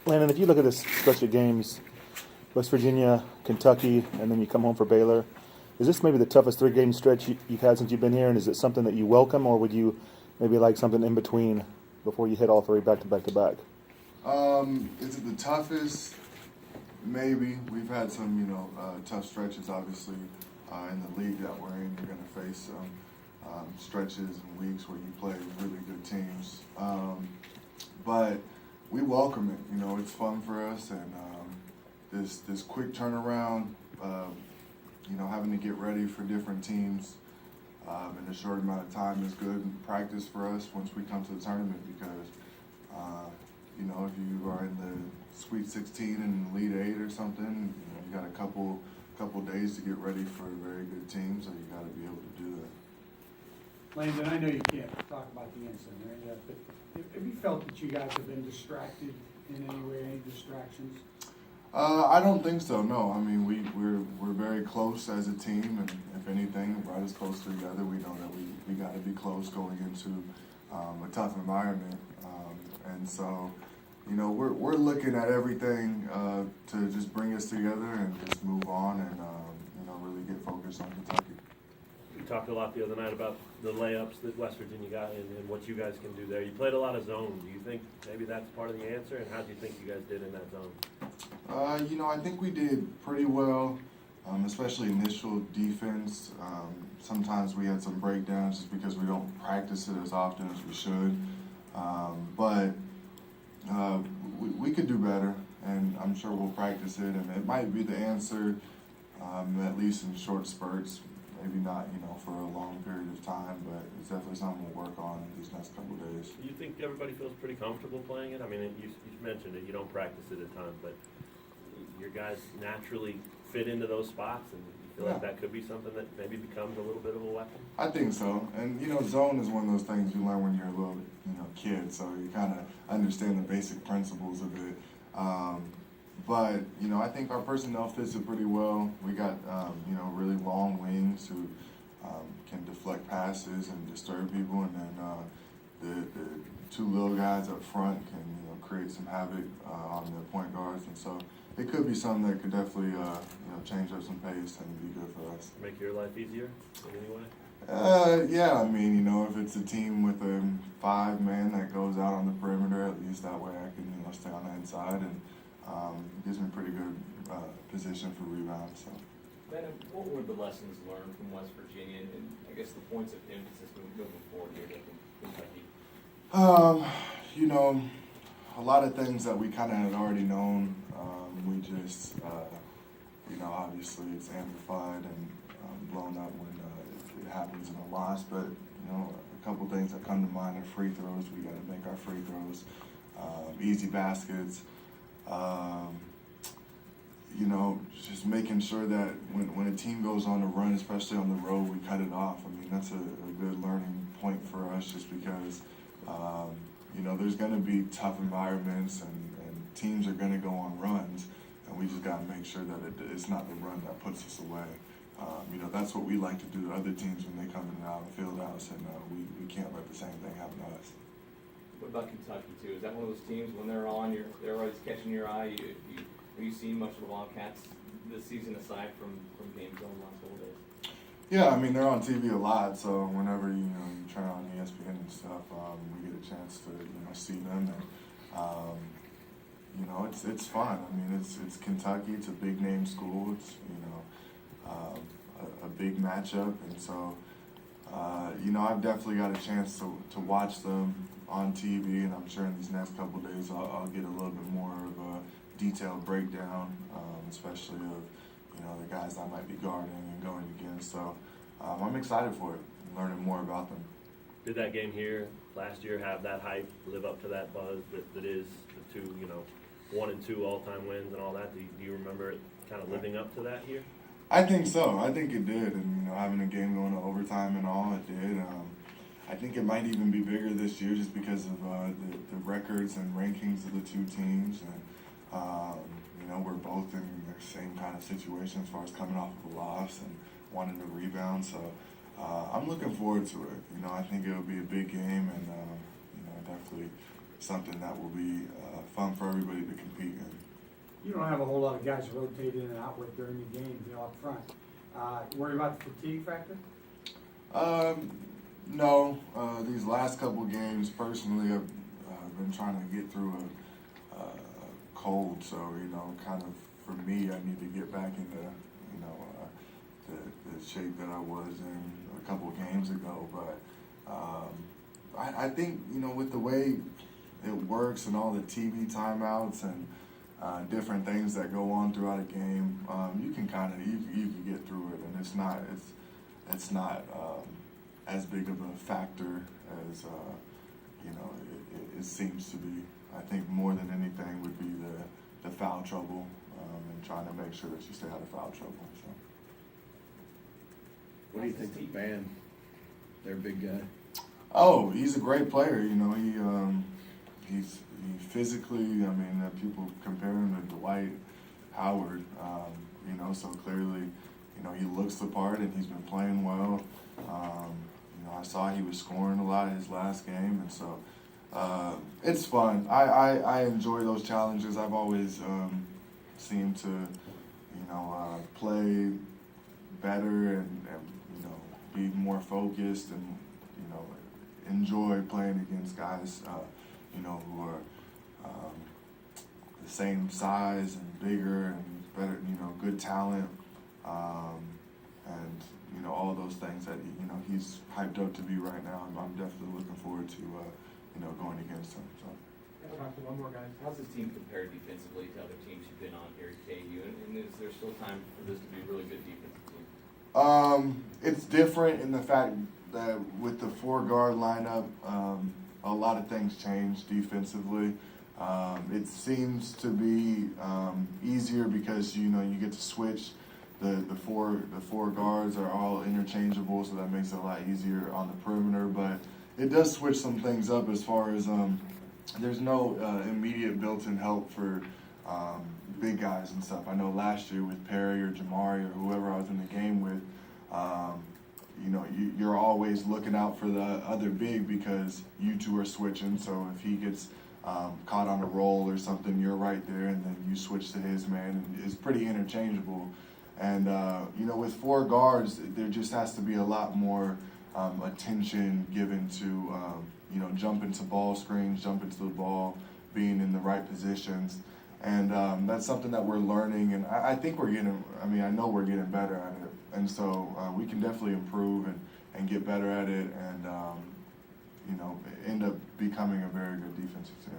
Landon, if you look at this stretch of games, West Virginia, Kentucky, and then you come home for Baylor, is this maybe the toughest three-game stretch you've had since you've been here, and is it something that you welcome, or would you maybe like something in between before you hit all three back-to-back? Is it the toughest? Maybe. We've had some, tough stretches, obviously, in the league that we're in. You're going to face some stretches and weeks where you play really good teams. But we welcome it. It's fun for us, and this quick turnaround, having to get ready for different teams in a short amount of time is good practice for us once we come to the tournament because, if you are in the Sweet 16 and Elite 8 or something, you got a couple days to get ready for a very good team, so you got to be able to do that. Landon, I know you can't talk about the incident or any of that, but have you felt that you guys have been distracted in any way, any distractions? I don't think so. No, I mean we're very close as a team, and if anything, brought us close together. We know that we got to be close going into a tough environment, and so we're looking at everything to just bring us together and just move on and really get focused on Kentucky. We talked a lot the other night about the layups that West Virginia got and what you guys can do there. You played a lot of zone. Do you think maybe that's part of the answer? And how do you think you guys did in that zone? I think we did pretty well, especially initial defense. Sometimes we had some breakdowns just because we don't practice it as often as we should. But we could do better, and I'm sure we'll practice it. And it might be the answer, at least in short spurts. Maybe not, for a long period of time, but it's definitely something we'll work on in these next couple of days. Do you think everybody feels pretty comfortable playing it? I mean, you mentioned it. You don't practice it a ton, but your guys naturally fit into those spots, and you feel like that could be something that maybe becomes a little bit of a weapon? I think so. And, zone is one of those things you learn when you're a little, kid, so you kind of understand the basic principles of it. But, I think our personnel fits it pretty well. We got, really long wings who can deflect passes and disturb people, and then the two little guys up front can, create some havoc on the point guards, and so it could be something that could definitely, change up some pace and be good for us. Make your life easier in any way? Yeah, if it's a team with a 5-man that goes out on the perimeter, at least that way I can, stay on the inside, and it gives me a pretty good position for rebounds. So. Ben, what were the lessons learned from West Virginia, and I guess the points of emphasis moving forward here in Kentucky? A lot of things that we kind of had already known. We just, obviously it's amplified and blown up when it happens in a loss. But a couple things that come to mind are free throws. We got to make our free throws, easy baskets. Just making sure that when a team goes on a run, especially on the road, we cut it off. I mean, that's a good learning point for us just because, there's going to be tough environments and teams are going to go on runs, and we just got to make sure that it's not the run that puts us away. That's what we like to do to other teams when they come in and out of the field house, and we can't let the same thing happen to us. What about Kentucky, too? Is that one of those teams, when they're on, they're always catching your eye? Have you seen much of the Wildcats this season aside from games on the last couple days? Yeah, they're on TV a lot, so whenever you turn on ESPN and stuff, we get a chance to see them, and it's fun. It's Kentucky. It's a big name school. It's a big matchup, and so I've definitely got a chance to watch them on TV, and I'm sure in these next couple of days I'll get a little bit more of a detailed breakdown, especially of the guys I might be guarding and going against. So I'm excited for it, learning more about them. Did that game here last year have that hype, live up to that buzz that is the 1 and 2 all-time wins and all that? Do you remember it kind of living up to that here? I think so. I think it did, and having a game going to overtime and all, it did. I think it might even be bigger this year just because of the records and rankings of the two teams, and we're both in the same kind of situation as far as coming off of a loss and wanting to rebound. So I'm looking forward to it. I think it'll be a big game, and definitely something that will be fun for everybody to compete in. You don't have a whole lot of guys to rotate in and out with during the game, up front. Worry about the fatigue factor? No. These last couple games, personally, I've been trying to get through a cold, so kind of for me, I need to get back into the shape that I was in a couple games ago. But I think with the way it works and all the TV timeouts and different things that go on throughout a game, you can you can get through it, and it's not as big of a factor as it seems to be. I think more than anything would be the foul trouble and trying to make sure that you stay out of foul trouble. So. What do you think of Van? Their big guy. Oh, he's a great player. He's physically. I mean, people compare him to Dwight Howard. So clearly, he looks the part, and he's been playing well. I saw he was scoring a lot his last game, and so it's fun. I enjoy those challenges. I've always seemed to, play better and be more focused and enjoy playing against guys who are the same size and bigger and better, good talent, and all those things that he's hyped up to be right now. I'm definitely looking forward to going against him. So. Talk to one more, guys. How's this team compared defensively to other teams you've been on here at KU? And is there still time for this to be a really good defensive team? It's different in the fact that with the 4-guard lineup, a lot of things change defensively. It seems to be easier because you get to switch. The four guards are all interchangeable, so that makes it a lot easier on the perimeter. But it does switch some things up as far as there's no immediate built-in help for big guys and stuff. I know last year with Perry or Jamari or whoever I was in the game with, you're always looking out for the other big because you two are switching. So if he gets caught on a roll or something, you're right there, and then you switch to his man, and it's pretty interchangeable. And with 4 guards, there just has to be a lot more attention given to jumping to ball screens, jumping to the ball, being in the right positions. And that's something that we're learning, and I think we're getting, I know we're getting better at it. And so we can definitely improve and get better at it and, end up becoming a very good defensive team.